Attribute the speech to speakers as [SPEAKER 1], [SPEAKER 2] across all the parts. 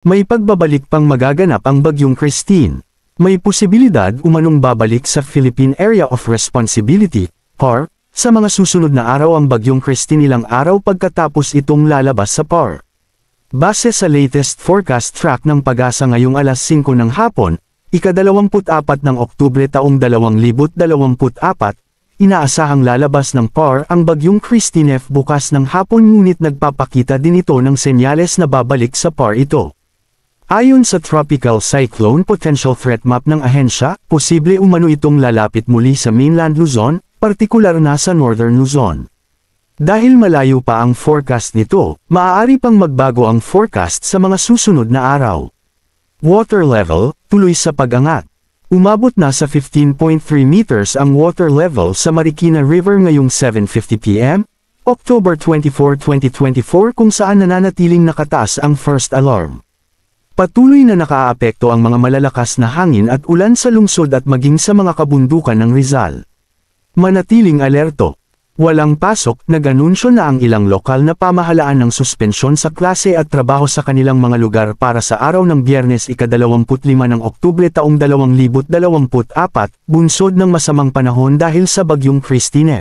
[SPEAKER 1] May pagbabalik pang magaganap ang Bagyong Christine. May posibilidad umanong babalik sa Philippine Area of Responsibility, PAR, sa mga susunod na araw ang Bagyong Christine ilang araw pagkatapos itong lalabas sa PAR. Base sa latest forecast track ng Pag-asa ngayong alas 5 ng hapon, ika-24 ng Oktubre taong 2024, inaasahang lalabas ng PAR ang Bagyong Christine bukas ng hapon ngunit nagpapakita din ito ng senyales na babalik sa PAR ito. Ayon sa Tropical Cyclone Potential Threat Map ng ahensya, posible umano itong lalapit muli sa mainland Luzon, partikular na sa Northern Luzon. Dahil malayo pa ang forecast nito, maaari pang magbago ang forecast sa mga susunod na araw. Water level, tuloy sa pag-angat. Umabot na sa 15.3 meters ang water level sa Marikina River ngayong 7:50 p.m., October 24, 2024 kung saan nananatiling nakataas ang first alarm. Patuloy na nakaaapekto ang mga malalakas na hangin at ulan sa lungsod at maging sa mga kabundukan ng Rizal. Manatiling alerto. Walang pasok, nag-anunsyo na ang ilang lokal na pamahalaan ng suspensyon sa klase at trabaho sa kanilang mga lugar para sa araw ng Biyernes ika-25 ng Oktubre taong 2024, bunsod ng masamang panahon dahil sa Bagyong Christine.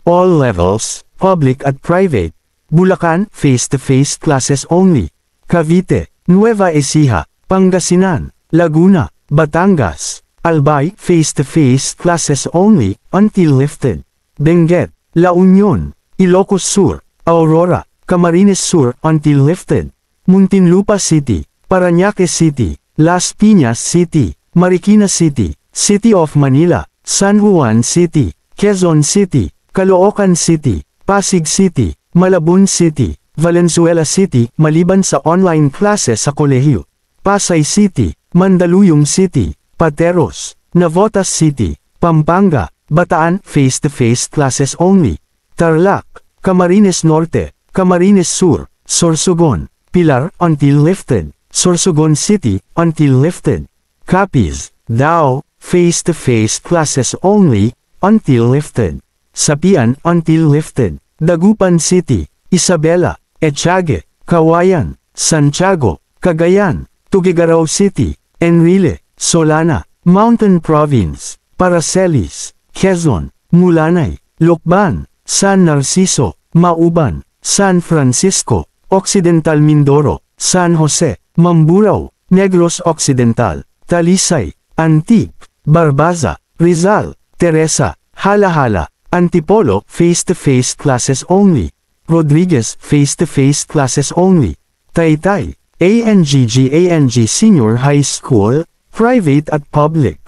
[SPEAKER 1] All levels, public at private. Bulacan, face-to-face classes only. Cavite, Nueva Ecija, Pangasinan, Laguna, Batangas, Albay, face-to-face classes only, until lifted. Benguet, La Union, Ilocos Sur, Aurora, Camarines Sur, until lifted. Muntinlupa City, Parañaque City, Las Piñas City, Marikina City, City of Manila, San Juan City, Quezon City, Caloocan City, Pasig City, Malabon City, Valenzuela City, maliban sa online classes sa kolehiyo. Pasay City, Mandaluyong City, Pateros, Navotas City, Pampanga, Bataan, face-to-face classes only. Tarlac, Camarines Norte, Camarines Sur, Sorsogon, Pilar, until lifted. Sorsogon City, until lifted. Capiz, Davao, face-to-face classes only, until lifted. Sapian, until lifted. Dagupan City, Isabela, Etiague, Kawayan, Santiago, Cagayan, Tuguegarao City, Enrile, Solana, Mountain Province, Paracelis, Quezon, Mulanay, Lokban, San Narciso, Mauban, San Francisco, Occidental Mindoro, San Jose, Mamburao, Negros Occidental, Talisay, Antique, Barbaza, Rizal, Teresa, Halahala, Antipolo, face-to-face classes only. Rodriguez, face-to-face classes only. Taytay, ANG Senior High School, private at public.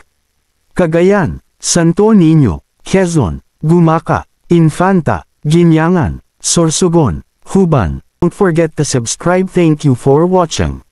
[SPEAKER 1] Cagayan, Santo Niño, Quezon, Gumaca, Infanta, Ginyangan, Sorsogon, Huban. Don't forget to subscribe. Thank you for watching.